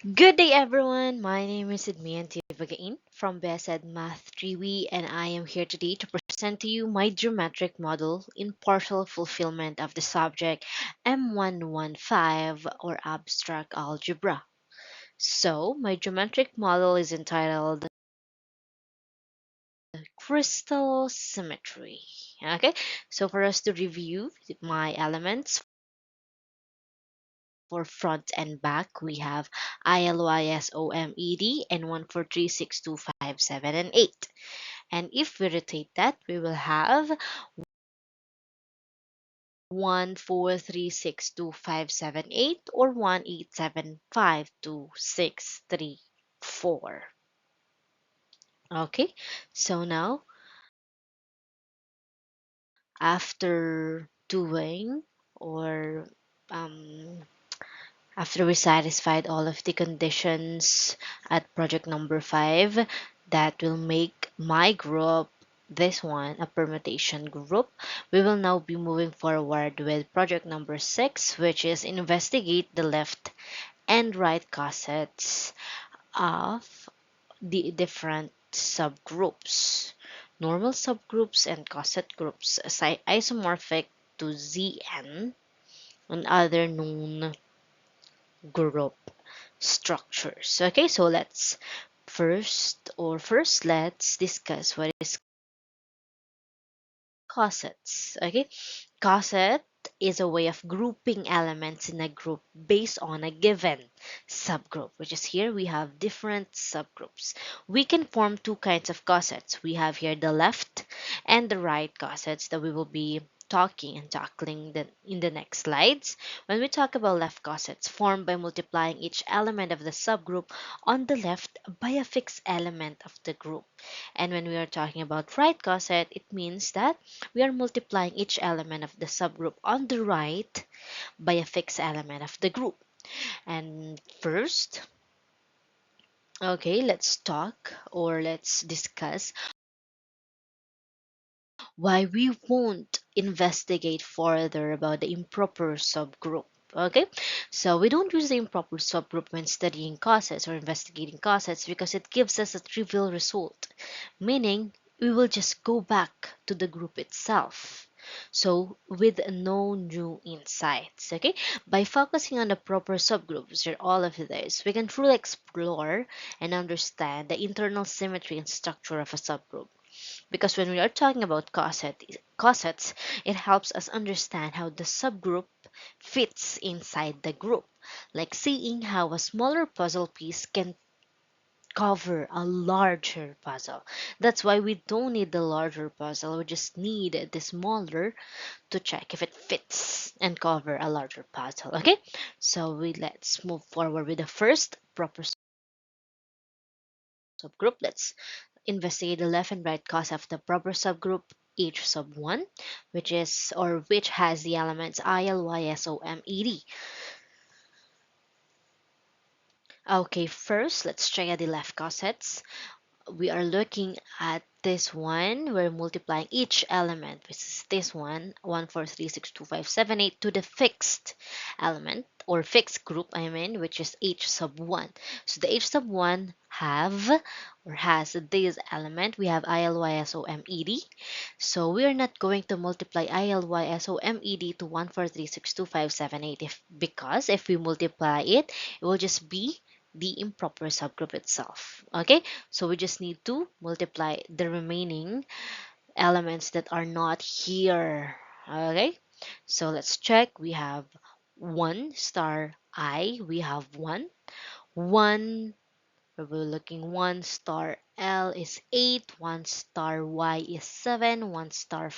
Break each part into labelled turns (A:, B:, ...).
A: Good day, everyone. My name is 3Bagain from BSED Math 3B, and I am here today to present to you my geometric model in partial fulfillment of the subject M115 or Abstract Algebra. So, my geometric model is entitled Crystal Symmetry. Okay, so for us to review my elements for front and back, we have ILYSOMED and 1436257 and 8. And if we rotate that, we will have 1436257 8 or 1875263 4. Okay, so now after doing or um, after we satisfied all of the conditions at project number 5 that will make my group, this one, a permutation group, we will now be moving forward with project number 6, which is investigate the left and right cossets of the different subgroups. Normal subgroups and cosset groups isomorphic to Zn and other known group structures. Okay, so let's discuss what is cossets. Okay, cosset is a way of grouping elements in a group based on a given subgroup, which is here we have different subgroups. We can form two kinds of cossets. We have here the left and the right cossets that we will be talking and tackling in the next slides. When we talk about left cossets, formed by multiplying each element of the subgroup on the left by a fixed element of the group. And when we are talking about right cosset, it means that we are multiplying each element of the subgroup on the right by a fixed element of the group. And first, okay, let's talk or let's discuss why we won't investigate further about the improper subgroup. Okay, so we don't use the improper subgroup when studying causes or investigating causes because it gives us a trivial result, meaning we will just go back to the group itself. So, with no new insights, okay? By focusing on the proper subgroups or all of this, we can truly explore and understand the internal symmetry and structure of a subgroup. Because when we are talking about cosets, it helps us understand how the subgroup fits inside the group, like seeing how a smaller puzzle piece can cover a larger puzzle. That's why we don't need the larger puzzle, we just need the smaller to check if it fits and cover a larger puzzle. Okay, so let's move forward with the first proper subgroup. Let's investigate the left and right cause of the proper subgroup H sub 1, which has the elements ILYSOMED. Okay, first let's check out the left cosets. We are looking at this one. We're multiplying each element, which is this one, 1436257 8, to the fixed element or fixed group, I mean, which is H sub 1. So the H sub 1 has this element. We have ILYSOMED. So we are not going to multiply ILYSOMED to 1436257 8 because if we multiply it, it will just be the improper subgroup itself. Okay, so we just need to multiply the remaining elements that are not here. Okay, so let's check. We have 1 star I, we have 1. 1, we're looking 1 star L is 8, 1 star Y is 7, 1 star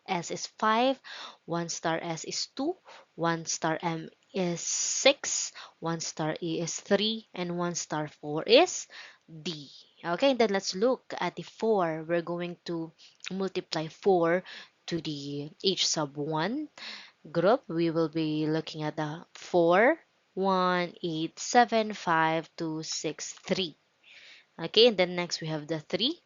A: S is 5, 1 star S is 2, 1 star M is 6, 1 star E is 3, and 1 star 4 is D. Okay, then let's look at the 4. We're going to multiply 4 to the H sub 1 group. We will be looking at the 4, 1, 8, 7, 5, 2, 6, 3. Okay, and then next we have the 3.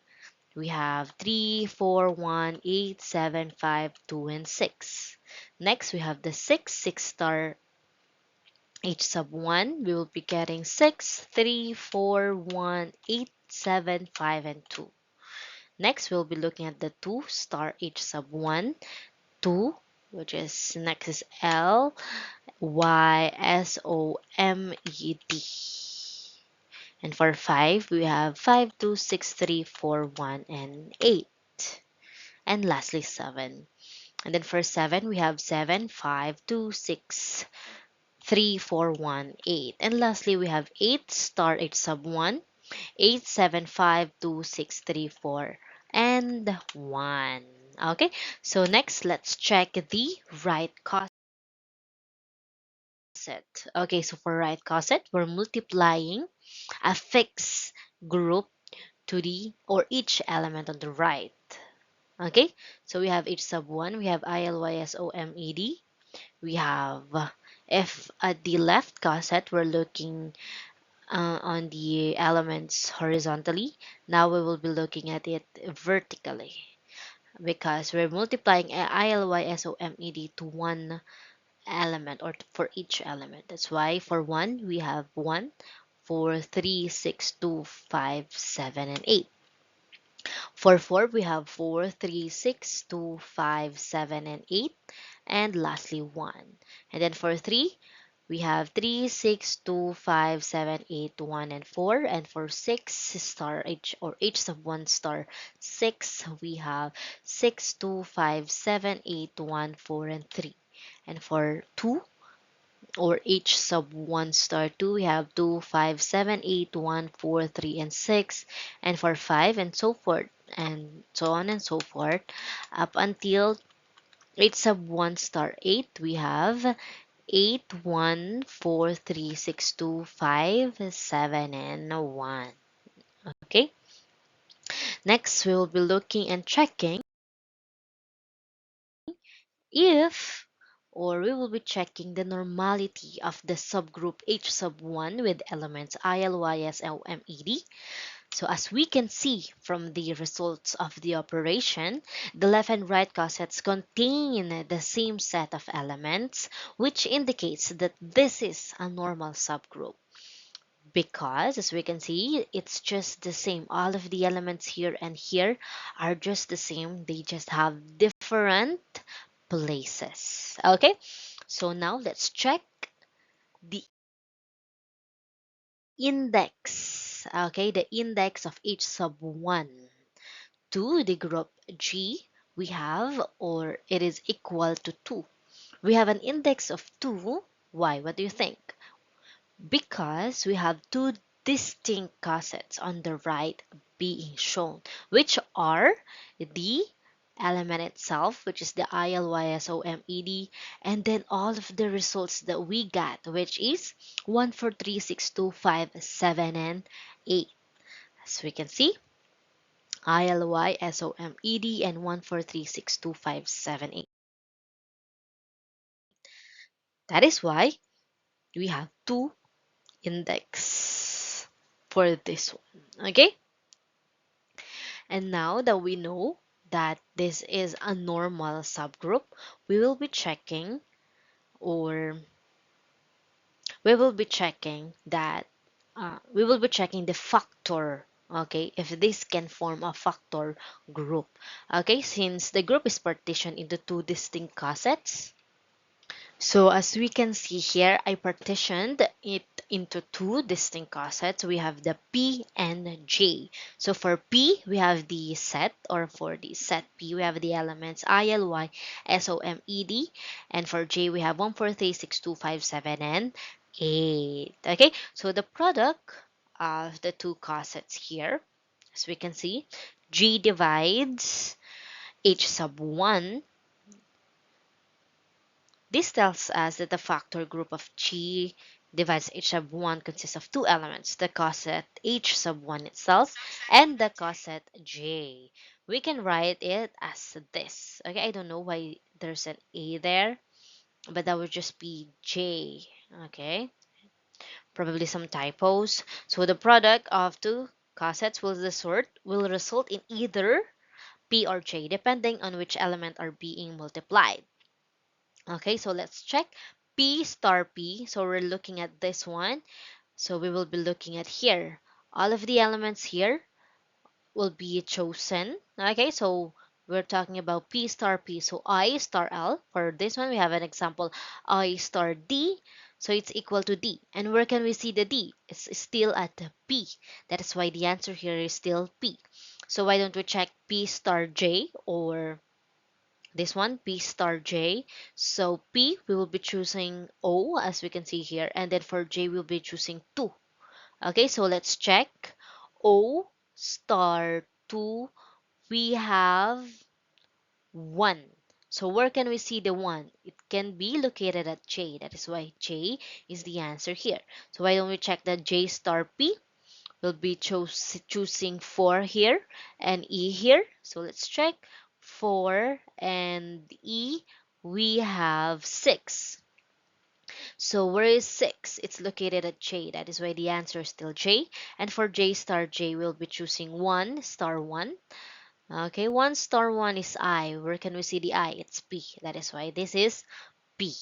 A: We have 3, 4, 1, 8, 7, 5, 2, and 6. Next we have the 6. 6 star H sub 1, we will be getting 6, 3, 4, 1, 8, 7, 5, and 2. Next, we'll be looking at the 2 star H sub 1, 2, which is next is L, Y, S, O, M, E, D. And for 5, we have 5, 2, 6, 3, 4, 1, and 8. And lastly, 7. And then for 7, we have 7, 5, 2, 6, 3, 4, 1, 8. And lastly, we have 8 star H sub 1, 8, 7, 5, 2, 6, 3, 4, and 1. Okay, so next, let's check the right coset. Okay, so for right coset, we're multiplying a fixed group to the or each element on the right. Okay, so we have H sub 1, we have ILYSOMED. We have if at the left coset we're looking on the elements horizontally, now we will be looking at it vertically because we're multiplying ILYSOMED to one element or for each element. That's why for 1 we have 1, 4, 3, 6, 2, 5, 7, and 8. For 4, we have 4, 3, 6, 2, 5, 7, and 8. And lastly, 1. And then for 3, we have 3, 6, 2, 5, 7, 8, 1, and 4. And for 6 star H or H sub 1 star 6, we have 6, 2, 5, 7, 8, 1, 4, and 3. And for 2, or H sub 1 star 2, we have 2, 5, 7, 8, 1, 4, 3, and 6. And for 5, and so forth, and so on and so forth, up until H sub 1 star 8, we have 8, 1, 4, 3, 6, 2, 5, 7, and 1. Okay, next we will be looking and checking if or we will be checking the normality of the subgroup H sub 1 with elements ILYSLMED. So as we can see from the results of the operation, the left and right cosets contain the same set of elements, which indicates that this is a normal subgroup. Because as we can see, it's just the same. All of the elements here and here are just the same. They just have different places. Okay, so now let's check the index. Okay, the index of each sub 1 to the group G we have, or it is equal to 2. We have an index of 2. Why? What do you think? Because we have two distinct cosets on the right being shown, which are the element itself, which is the ILYSOMED, and then all of the results that we got, which is 1, 4, 3, 6, 2, 5, 7, and 8. As we can see, ILYSOMED and 1, 4, 3, 6, 2, 5, 7, 8. That is why we have two index for this one. Okay, and now that we know that this is a normal subgroup, we will be checking or we will be checking that we will be checking the factor. Okay, if this can form a factor group. Okay, since the group is partitioned into two distinct cosets. So as we can see here, I partitioned it into two distinct cosets. We have the P and J. So for P, we have the set, or for the set P, we have the elements ILY, SOMED, and for J, we have 1, 4, 3, 6, 2, 5, 7, and 8. Okay, so the product of the two cosets here, as we can see, G divides H sub 1. This tells us that the factor group of G divides H sub 1 consists of two elements, the coset H sub 1 itself and the coset J. We can write it as this. Okay, I don't know why there's an A there, but that would just be J. Okay, probably some typos. So the product of two cosets will result in either P or J, depending on which element are being multiplied. Okay, so let's check. P star P. So we're looking at this one. So we will be looking at here. All of the elements here will be chosen. Okay, so we're talking about P star P. So I star L. For this one, we have an example I star D. So it's equal to D. And where can we see the D? It's still at the P. That is why the answer here is still P. So why don't we check P star J, or this one, P star J. So P, we will be choosing O, as we can see here. And then for J, we'll be choosing 2. Okay, so let's check. O star 2, we have 1. So where can we see the 1? It can be located at J. That is why J is the answer here. So why don't we check that J star P? We'll be choosing 4 here and E here. So let's check. 4 and E, we have 6. So where is 6? It's located at J. That is why the answer is still J. And for J star J, we'll be choosing 1 star 1. Okay, 1 star 1 is I. Where can we see the I? It's P. That is why this is P.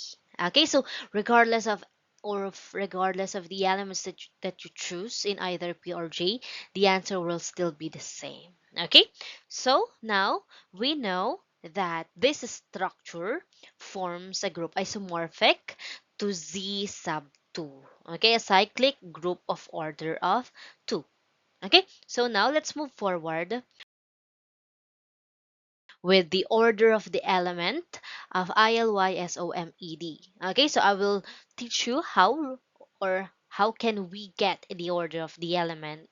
A: Okay, so regardless of the elements that you choose in either P or J, the answer will still be the same. Okay, so now we know that this structure forms a group isomorphic to Z sub 2. Okay, a cyclic group of order of 2. Okay, so now let's move forward with the order of the element of ILYSOMED. Okay, so I will teach you how can we get the order of the element,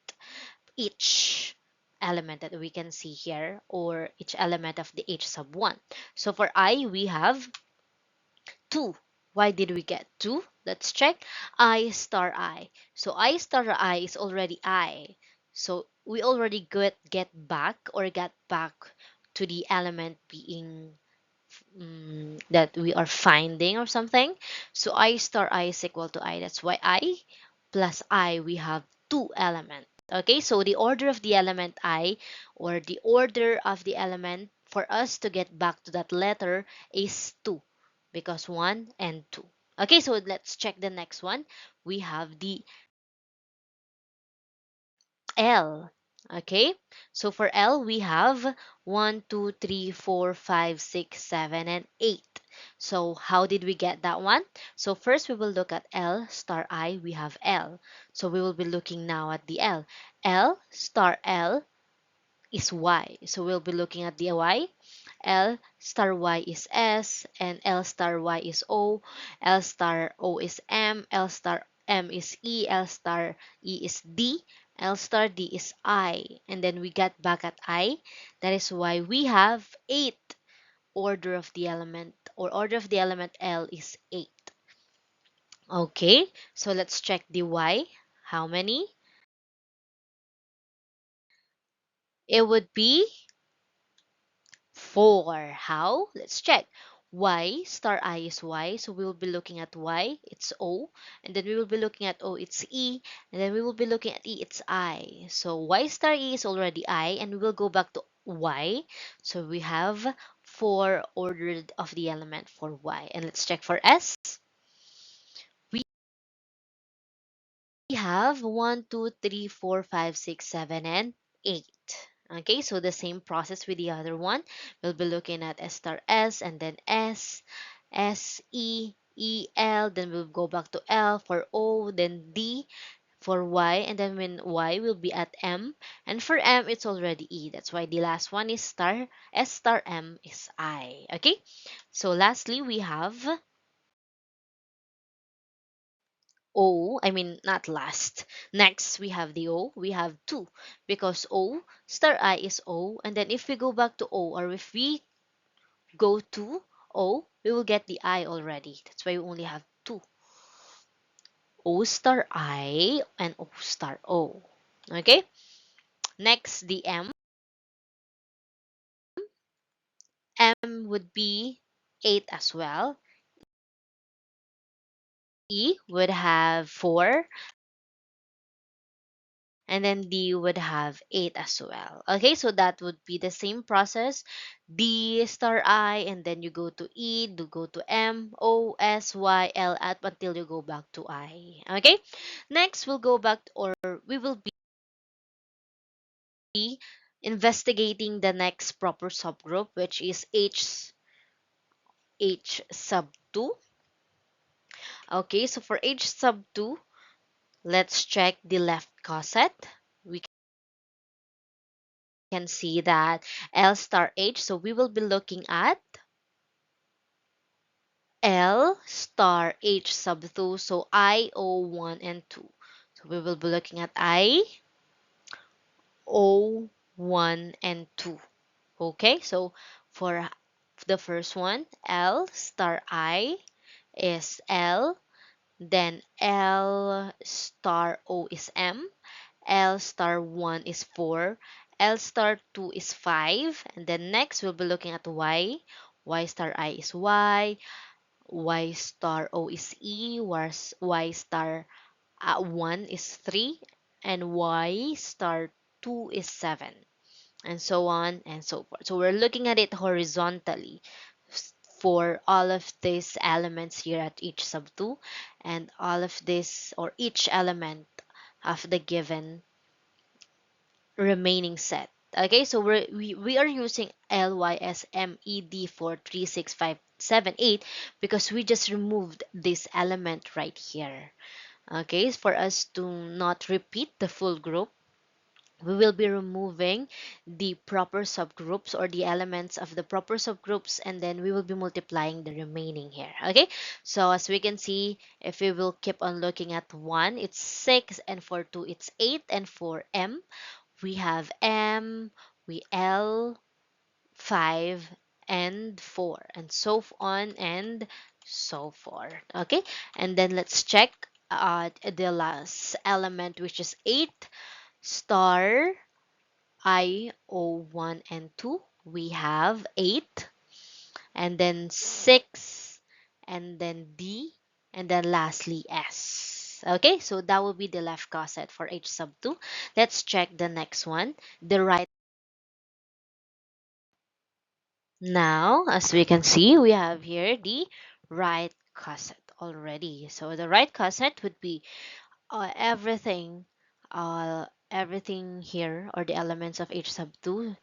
A: each element that we can see here, or each element of the H sub 1. So for I, we have 2. Why did we get 2? Let's check. I star I. So I star I is already I. So we already get back to the element being that we are finding or something. So I star I is equal to I. That's why I plus I, we have 2 elements. Okay, so the order of the element I, or the order of the element for us to get back to that letter, is 2, because 1 and 2. Okay, so let's check the next one. We have the L. Okay, so for L, we have 1, 2, 3, 4, 5, 6, 7, and 8. So how did we get that one? So first we will look at L star I. We have L. So we will be looking now at the L. L star L is Y. So we'll be looking at the Y. L star Y is S, and L star Y is O. L star O is M. L star M is E. L star E is D. L star D is I. And then we get back at I. That is why we have 8. Order of the element, or order of the element L is 8. Okay, so let's check the Y. How many? It would be 4. How? Let's check. Y star I is Y, so we will be looking at Y, it's O, and then we will be looking at O, it's E, and then we will be looking at E, it's I. So Y star E is already I, and we will go back to Y. So we have 4 ordered of the element for Y. And let's check for S. We have 1, 2, 3, 4, 5, 6, 7, and 8. Okay, so the same process with the other one. We'll be looking at S star S, and then S, S, E, E, L, then we'll go back to L for O, then D for Y, and then when Y will be at M, and for M it's already E. That's why the last one is star S star M is I. Okay, so lastly we have O, I mean, not last. Next, we have the O. We have 2 because O star I is O. And then if we go back to O, or if we go to O, we will get the I already. That's why we only have 2. O star I and O star O. Okay? Next, the M. M would be 8 as well. E would have 4. and then D would have 8 as well. Okay, so that would be the same process. D star I, and then you go to E, you go to M, O, S, Y, L, up until you go back to I. Okay, next we'll go back, or we will be investigating the next proper subgroup, which is H sub 2. Okay, so for H sub 2, let's check the left coset. We can see that L star H, so we will be looking at L star H sub 2, so I, O, 1, and 2. So we will be looking at I, O, 1, and 2. Okay, so for the first one, L star I is L, then L star O is M, L star 1 is 4, L star 2 is 5, and then next we'll be looking at Y. Y star I is Y, Y star O is E, Y star 1 is 3, and Y star 2 is 7, and so on and so forth. So we're looking at it horizontally for all of these elements here at each sub 2, and all of this, or each element of the given remaining set. Okay, so we are using LYSMED for 3, 6, 5, 7, 8 because we just removed this element right here. Okay, for us to not repeat the full group, we will be removing the proper subgroups, or the elements of the proper subgroups, and then we will be multiplying the remaining here. Okay, so as we can see, if we will keep on looking at 1, it's 6, and for 2, it's 8, and for M, we have M, we L, 5, and 4, and so on and so forth. Okay, and then let's check the last element, which is 8 star I, O, 1, and 2. We have 8, and then 6, and then D, and then lastly S. Okay, so that will be the left coset for H sub 2. Let's check the next one, the right. Now, as we can see, we have here the right coset already. So the right coset would be everything here, or the elements of H sub 2,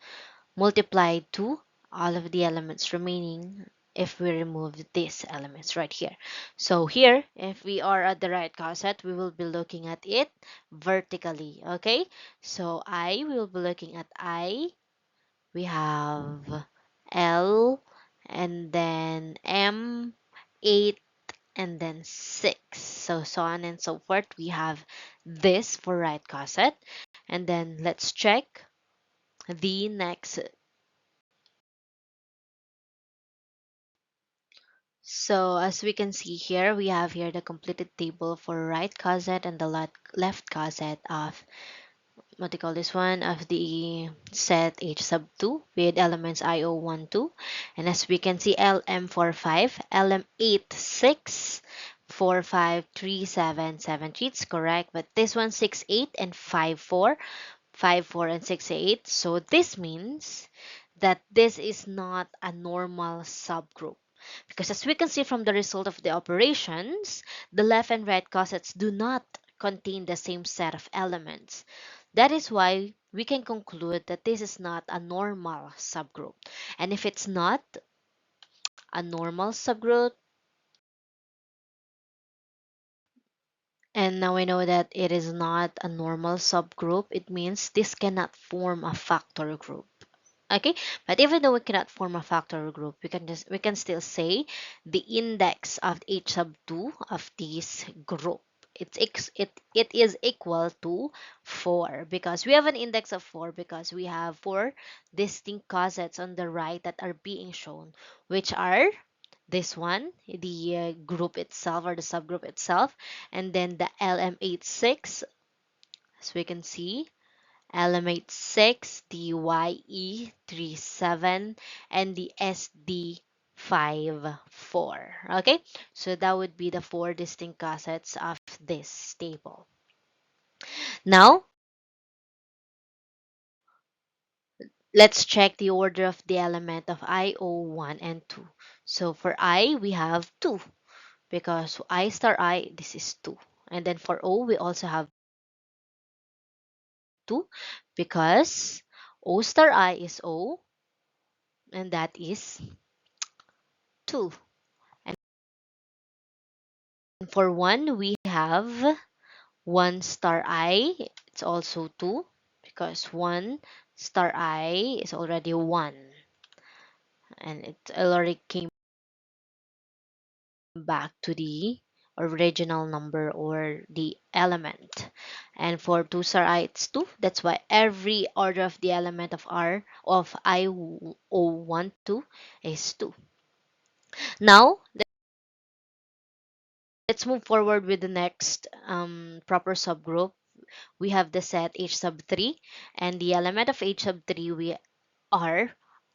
A: multiplied to all of the elements remaining if we remove these elements right here. So here, if we are at the right coset, we will be looking at it vertically. Okay, so I will be looking at I. We have L, and then M, 8, and then 6. So on and so forth. We have this for right coset. And then let's check the next. So as we can see here, we have here the completed table for right coset and the left coset of, what do you call this one, of the set H sub 2 with elements IO 1, 2. And as we can see, LM 4, 5, LM 8, 6, 4, 5, 3, 7, 7, 3. It's correct, but this one 6, 8, and 5, 4. 5, 4, and 6, 8. So this means that this is not a normal subgroup. Because as we can see from the result of the operations, the left and right cosets do not contain the same set of elements. That is why we can conclude that this is not a normal subgroup. And if it's not a normal subgroup, and now we know that it is not a normal subgroup, it means this cannot form a factor group. Okay, but even though we cannot form a factor group, we can still say the index of H sub 2 of this group, it is equal to 4, because we have an index of 4 because we have 4 distinct cosets on the right that are being shown, which are this one, the group itself, or the subgroup itself, and then the LM86, as we can see, element 6, the YE37, and the SD54. Okay, so that would be the 4 distinct cosets of this table. Now, Let's check the order of the element of I, O, 1, and 2. So for I, we have 2 because I star I, this is 2. And then for O, we also have 2 because O star I is O, and that is 2. And for 1, we have 1 star I, it's also 2 because 1 star I is already 1 and it already came back to the original number or the element. And for 2 star I, it's 2. That's why every order of the element of R of I O 1 2 is 2. Now, let's move forward with the next proper subgroup. We have the set H sub 3, and the element of H sub 3 we are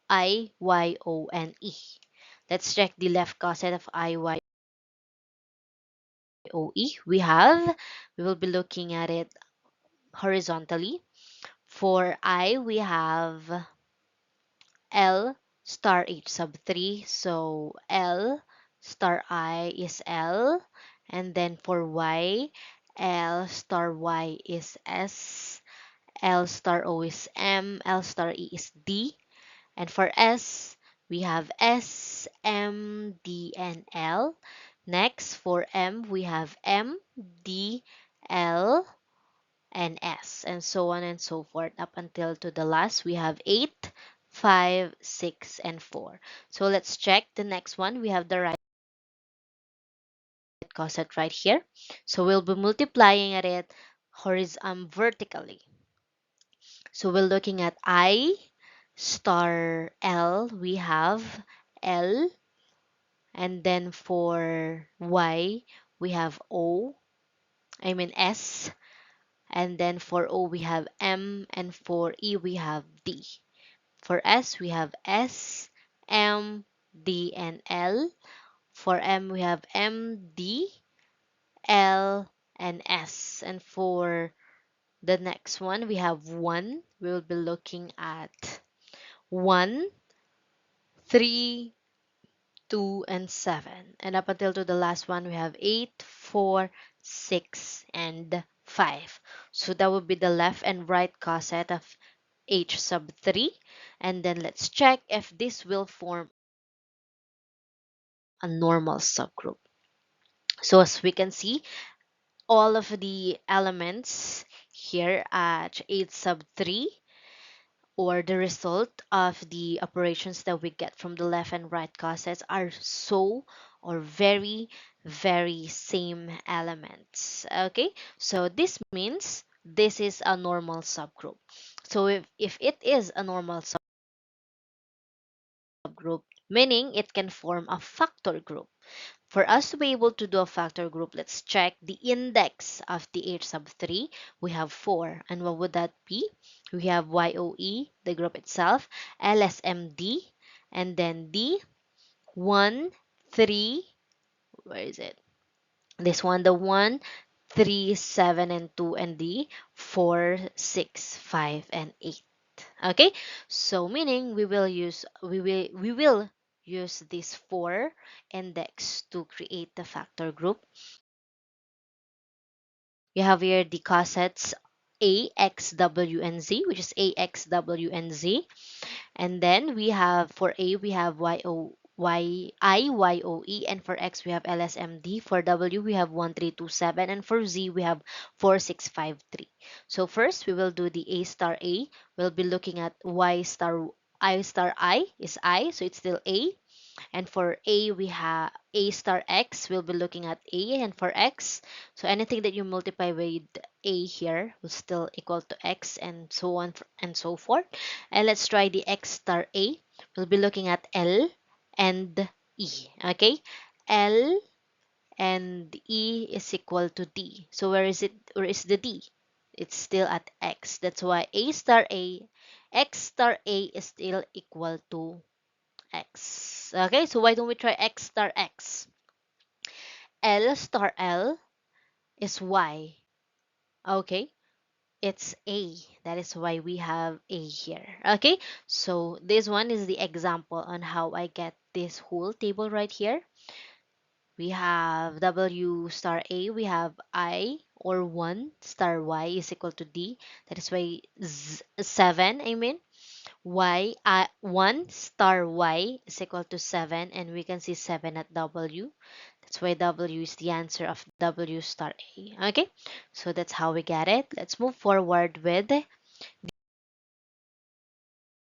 A: I, Y, O, and E. Let's check the left coset of I, Y, O, E. We will be looking at it horizontally. For I, we have L star H sub 3. So L star I is L. And then for Y, L star Y is S. L star O is M. L star E is D. And for S, we have S, M, D, and L. Next, for M, we have M, D, L, and S, and so on and so forth up until to the last. We have 8, 5, 6, and 4. So let's check the next one. We have the right coset right here. So we'll be multiplying at it vertically. So we're looking at I star L. We have L. And then for Y, we have S. And then for O, we have M. And for E, we have D. For S, we have S, M, D, and L. For M, we have M, D, L, and S. And for the next one, we have 1. We will be looking at 1, 3, 2, and 7. And up until to the last one, we have 8, 4, 6, and 5. So that would be the left and right coset of H sub 3. And then let's check if this will form a normal subgroup. So as we can see, all of the elements here at H sub 3, or the result of the operations that we get from the left and right cosets, are so or very, very same elements. Okay, so this means this is a normal subgroup. So if it is a normal subgroup, meaning it can form a factor group. For us to be able to do a factor group, let's check the index of the H sub 3. We have 4. And what would that be? We have YOE, the group itself, LSMD, and then D, 1, 3, where is it? This one, the 1, 3, 7, and 2, and D, 4, 6, 5, and 8. Okay, so meaning we will use this 4 index to create the factor group. We have here the cosets A, X, W, and Z, which is A, X, W, and Z. And then we have for A, we have YOE, and for X, we have LSMD. For W, we have 1327, and for Z, we have 4653. So first, we will do the A star A. We'll be looking at Y star I is I, so it's still A. And for A, we have A star X. We'll be looking at A, and for X, so anything that you multiply with A here will still equal to X, and so on and so forth. And let's try the X star A. We'll be looking at L and E. Okay, L and E is equal to D. So where is it? Where is the D? It's still at X. That's why X star A is still equal to X. Okay, so why don't we try X star X? L star L is Y. Okay, it's A. That is why we have A here. Okay, so this one is the example on how I get this whole table right here. We have W star A, we have I or 1 star Y is equal to D. That is why 7, I mean, Y, 1 star Y is equal to 7, and we can see 7 at W. That's why W is the answer of W star A. Okay, so that's how we get it. Let's move forward with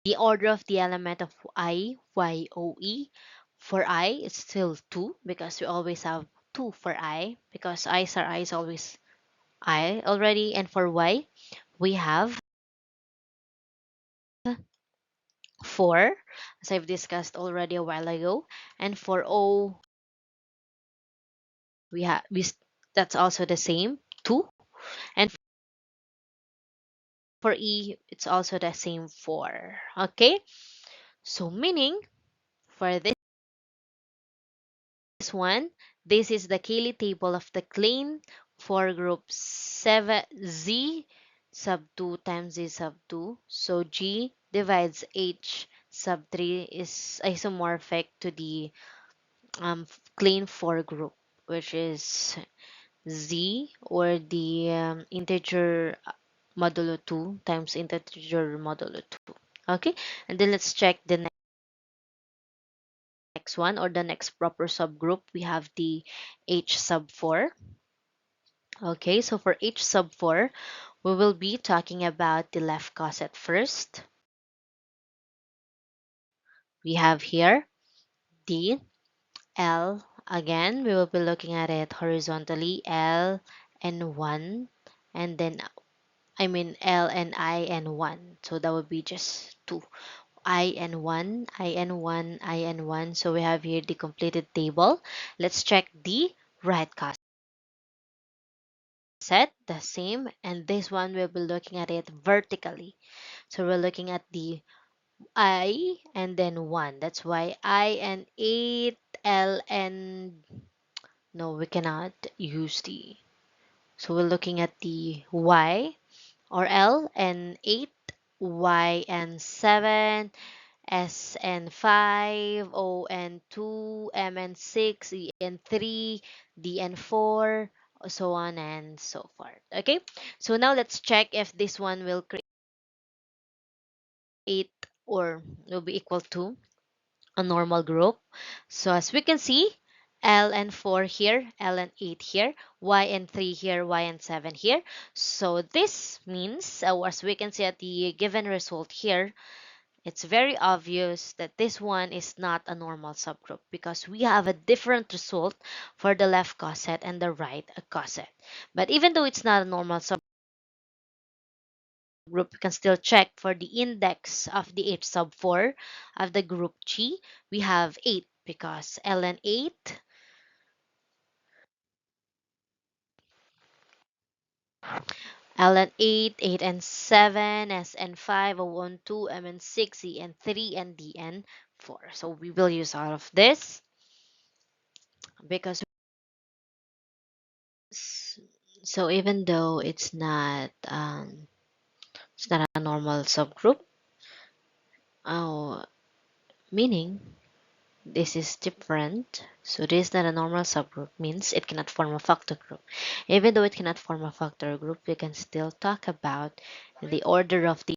A: the order of the element of I, Y, O, E. For I, it's still 2 because we always have 2 for I because I star I is always I already. And for Y, we have 4, as I've discussed already a while ago. And for O, we have that's also the same, 2. And for E, it's also the same, 4. Okay, so meaning for this one, this is the Cayley table of the clean for group 7 Z sub 2 times Z sub 2. So G divides H sub 3 is isomorphic to the clean 4 group, which is Z, or the integer modulo 2 times integer modulo 2. Okay, and then let's check the next one, or the next proper subgroup. We have the H sub 4. Okay, so for H sub 4, we will be talking about the left coset first. We have here the L. Again, we will be looking at it horizontally, L and 1, and then I mean L and I and 1. So that would be just 2. I and 1, I and 1, I and 1. So we have here the completed table. Let's check the right coset. The same, and this one we'll be looking at it vertically. So we're looking at the I and then 1. That's why I and 8, L and no, we cannot use the. So we're looking at the Y or L and 8, Y and 7, S and 5, O and 2, M and 6, E and 3, D and 4, so on and so forth. Okay, so now let's check if this one will create or will be equal to a normal group. So as we can see, L and 4 here, L and 8 here, Y and 3 here, Y and 7 here. So this means, as we can see at the given result here, it's very obvious that this one is not a normal subgroup because we have a different result for the left coset and the right coset. But even though it's not a normal subgroup, we can still check for the index of the H sub 4 of the group G. We have 8 because L and 8, L and 8, 8 and 7, S and 5, O and 2, M and 6, E and 3, and D and 4. So we will use all of this because so even though it's not a normal subgroup, oh, meaning this is different. So this is not a normal subgroup means it cannot form a factor group. Even though it cannot form a factor group, we can still talk about the order of the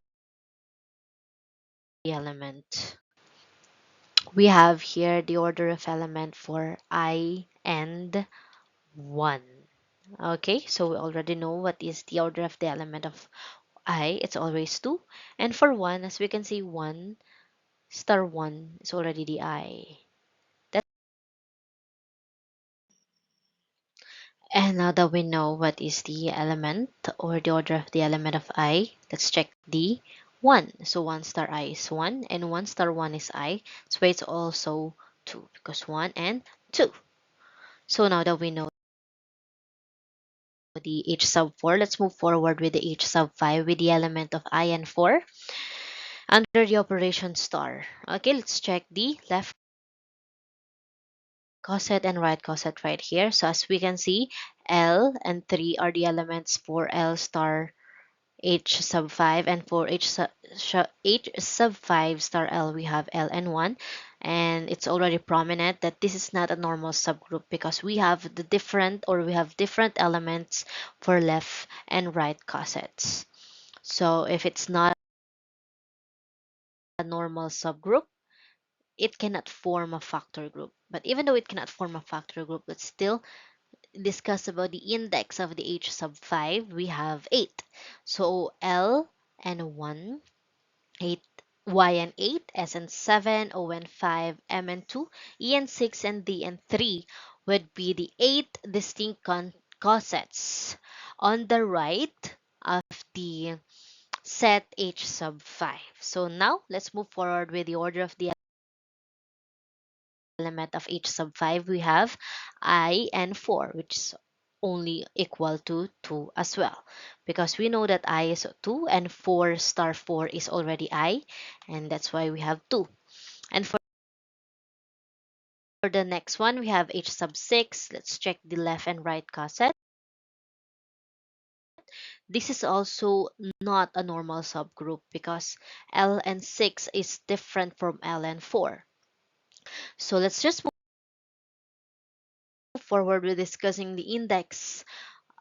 A: element. We have here the order of element for I and 1. Okay, so we already know what is the order of the element of I. It's always 2. And for 1, as we can see, 1 star 1 is already the I. And now that we know what is the element or the order of the element of I, let's check the 1. So 1 star I is 1 and 1 star 1 is I. So it's also 2 because 1 and 2. So now that we know the H sub 4, let's move forward with the H sub 5 with the element of I and 4 under the operation star. Okay, let's check the left coset and right coset right here. So as we can see, L and 3 are the elements for L star H sub 5, and for H sub 5 star L, we have Ln1. And it's already prominent that this is not a normal subgroup because we have different elements for left and right cosets. So if it's not a normal subgroup, it cannot form a factor group. But even though it cannot form a factor group, let's still discuss about the index of the H sub 5. We have 8. So L and 1, 8, Y and 8, S and 7, O and 5, M and 2, E and 6, and D and 3 would be the 8 distinct cosets on the right of the set H sub 5. So now let's move forward with the order of the element of H sub 5. We have I and 4, which is only equal to 2 as well, because we know that I is 2 and 4 star 4 is already I, and that's why we have 2. And for the next one, we have H sub 6. Let's check the left and right coset. This is also not a normal subgroup because L and 6 is different from L and 4. So let's just move forward with discussing the index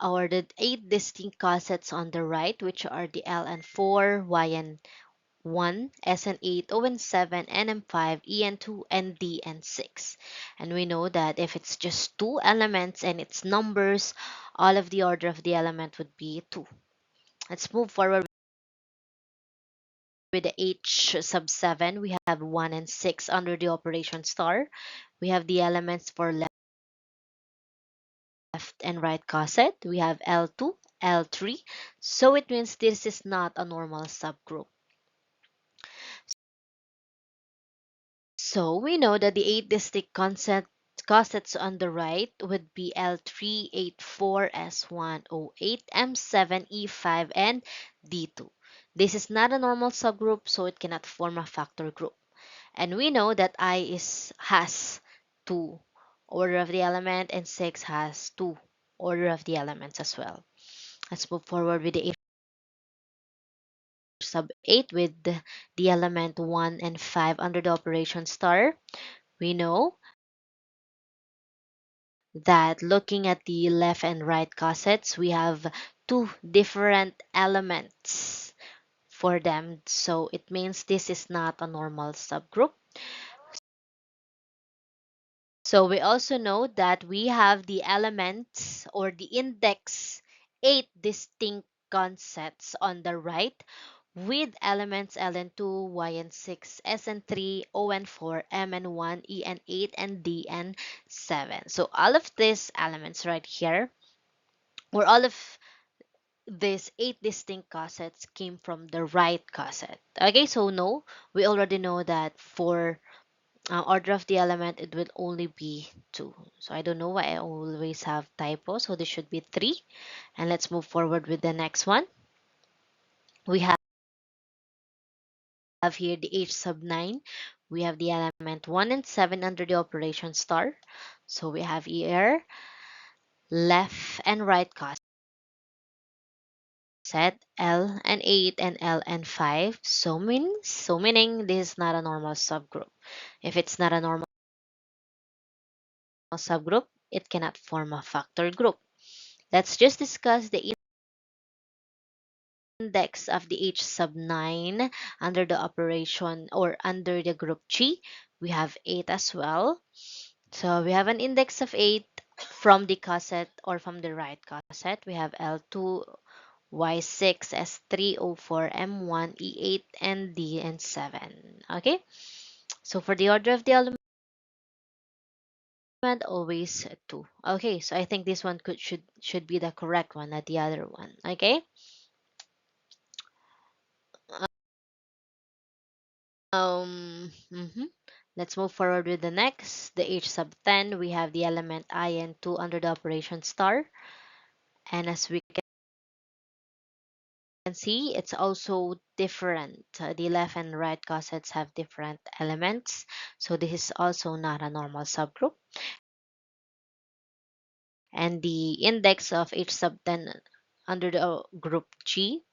A: or the 8 distinct cosets on the right, which are the L and 4, Y and 1, S and 8, O and 7, N and 5, E and 2, and D and 6. And we know that if it's just two elements and its numbers, all of the order of the element would be 2. Let's move forward with the H sub 7. We have 1 and 6 under the operation star. We have the elements for left and right coset. We have L2, L3. So it means this is not a normal subgroup. So we know that the 8 distinct cosets on the right would be L3, 8, 4, S1, O8, M7, E5, and D2. This is not a normal subgroup, so it cannot form a factor group. And we know that has 2 order of the element and 6 has 2 order of the elements as well. Let's move forward with the H sub 8 with the element 1 and 5 under the operation star. We know that looking at the left and right cosets, we have two different elements for them. So it means this is not a normal subgroup. So we also know that we have the elements or the index 8 distinct cosets on the right with elements L and 2, Y and 6, S and 3, O and 4, M and 1, E and 8, and D and 7. So all of these elements right here, or all of these 8 distinct cosets came from the right coset. Okay, so no, we already know that for order of the element, it will only be 2. So I don't know why I always have typo. So this should be 3. And let's move forward with the next one. We have here the H sub 9. We have the element 1 and 7 under the operation star. So we have here left and right coset, L and 8 and L and 5. So meaning this is not a normal subgroup. If it's not a normal subgroup, it cannot form a factor group. Let's just discuss the index of the H sub 9 under the operation or under the group G. We have 8 as well. So we have an index of 8 from the coset or from the right coset. We have L2, Y6, S3, O4, M1, E8, and D and 7. Okay, so for the order of the element, always 2. Okay, so I think this one should be the correct one, not the other one. Okay. Mhm. Let's move forward with the next. The H sub 10, we have the element I and 2 under the operation star. And as we can see, it's also different. The left and right cosets have different elements. So this is also not a normal subgroup. And the index of H sub 10 under the group G,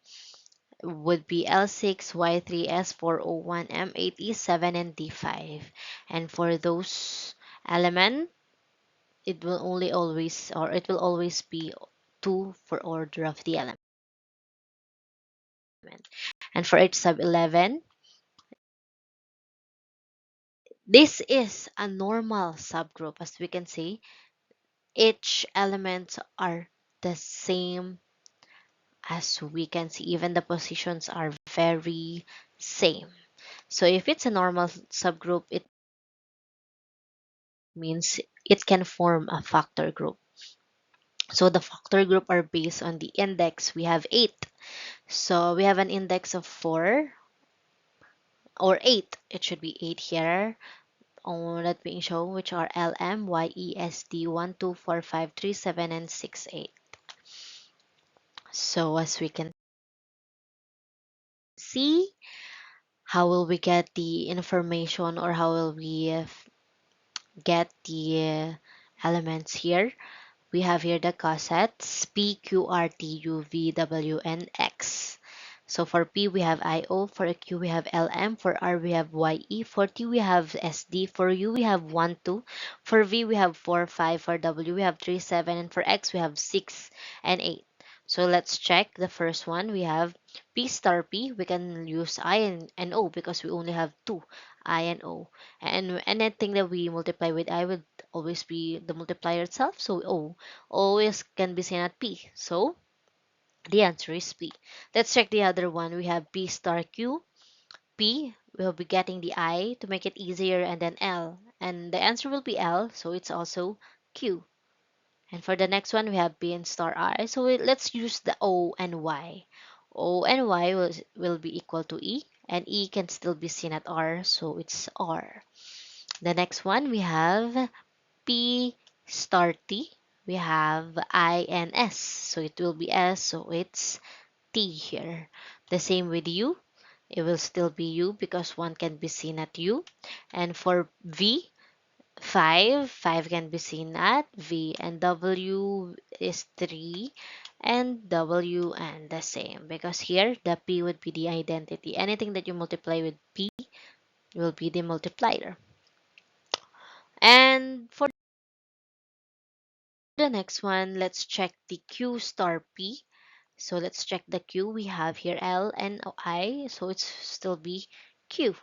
A: would be L6, Y3, S4, O1, M8, E7, and D5. And for those element, it will always be 2 for order of the element. And for each sub 11, this is a normal subgroup. As we can see, each elements are the same. As we can see, even the positions are very same. So if it's a normal subgroup, it means it can form a factor group. So the factor group are based on the index. We have 8. So we have an index of 4 or 8. It should be 8 here. Oh, let me show which are LM, YESD 1, 2, 4, 5, 3, 7, and 6, 8. So as we can see, how will we get the information, or how will we get the elements here? We have here the cosets P, Q, R, T, U, V, W, and X. So for P, we have IO. For Q, we have LM. For R, we have YE. For T, we have SD. For U, we have 1, 2. For V, we have 4, 5. For W, we have 3, 7. And for X, we have 6 and 8. So let's check the first one. We have P star P. We can use I and O because we only have two, I and O. And anything that we multiply with I would always be the multiplier itself. So O always can be seen at P. So the answer is P. Let's check the other one. We have P star Q. P, we'll be getting the I to make it easier, and then L. And the answer will be L, so it's also Q. And for the next one, we have P and star R. So let's use the O and Y. O and Y will be equal to E, and E can still be seen at R, so it's R. The next one, we have P star T. We have I and S, so it will be S, so it's T here. The same with U. It will still be U because one can be seen at U. And for V, 5 can be seen at V, and W is 3, and W and the same, because here the P would be the identity. Anything that you multiply with P will be the multiplier. And for the next one, let's check the Q star P. So let's check the Q. We have here L and I, so it's still be Q.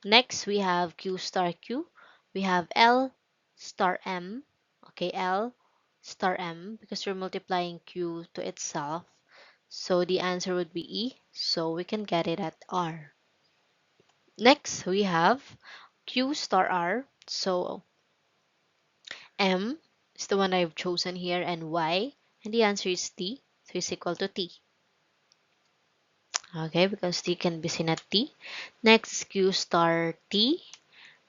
A: Next, we have Q star Q. We have L star M. Okay, L star M, because we're multiplying Q to itself. So the answer would be E. So we can get it at R. Next, we have Q star R. So M is the one I've chosen here, and Y. And the answer is T. So it's equal to T. Okay, because T can be seen at T. Next, Q star T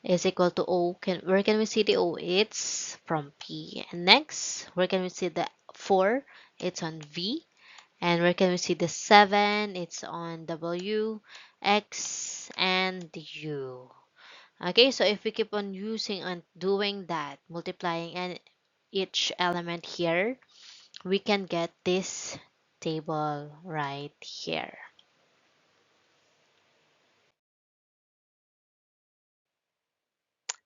A: is equal to O. Where can we see the O? It's from P. And next, where can we see the 4? It's on V. And where can we see the 7? It's on W, X, and U. Okay, so if we keep on using and doing that, multiplying and each element here, we can get this table right here.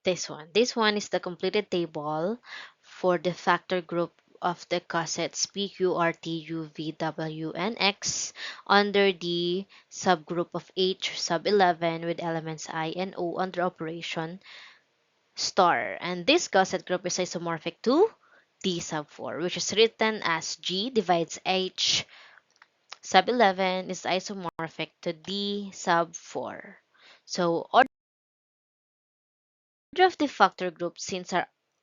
A: This one is the completed table for the factor group of the cosets P, Q, R, T, U, V, W, and X under the subgroup of H sub 11 with elements I and O under operation star. And this cosset group is isomorphic to D sub 4, which is written as G divides H sub 11 is isomorphic to D sub 4. So of the factor group, since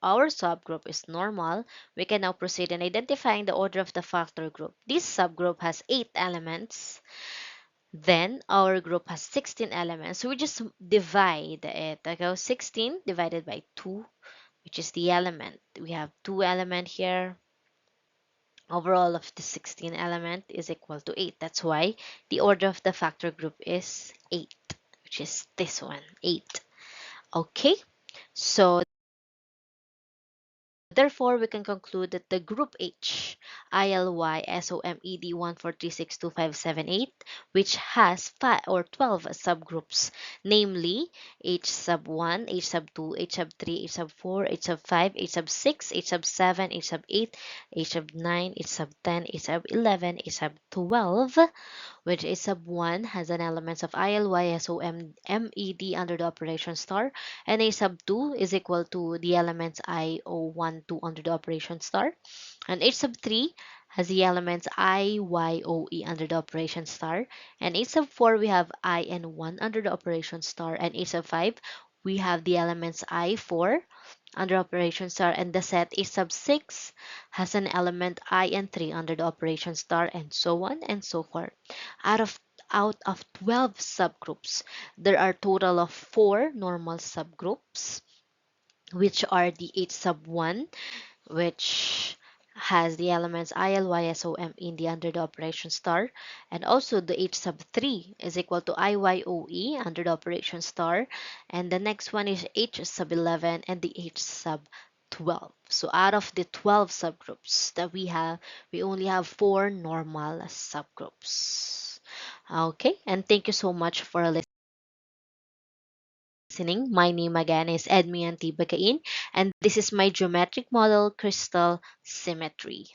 A: our subgroup is normal, we can now proceed in identifying the order of the factor group. This subgroup has 8 elements. Then our group has 16 elements. So we just divide it. Okay, 16 divided by 2, which is the element. We have 2 element here. Overall of the 16 element is equal to 8. That's why the order of the factor group is 8, which is this one, 8. Okay, so Therefore, we can conclude that the group H, ILY SOMED 1436257 which has 5 or 12 subgroups, namely H sub 1, H sub 2, H sub 3, H sub 4, H sub 5, H sub 6, H sub 7, H sub 8, H sub 9, H sub 10, H sub 11, H sub 12, which is sub 1 has an elements of ILYSOMED under the operation star, and a sub 2 is equal to the elements IO12 under the operation star, and H sub 3 has the elements IYOE under the operation star, and H sub 4 we have I and 1 under the operation star, and H sub 5 we have the elements I4 under operation star, and the set H sub 6 has an element I and 3 under the operation star, and so on and so forth. Out of out of 12 subgroups, there are total of 4 normal subgroups, which are the H sub 1, which has the elements ILYSOM in the under the operation star, and also the H sub 3 is equal to IYOE under the operation star, and the next one is H sub 11 and the H sub 12. So out of the 12 subgroups that we have, we only have 4 normal subgroups. Okay, and thank you so much for listening. My name again is Edmian T. Bagain, and this is my geometric model crystal symmetry.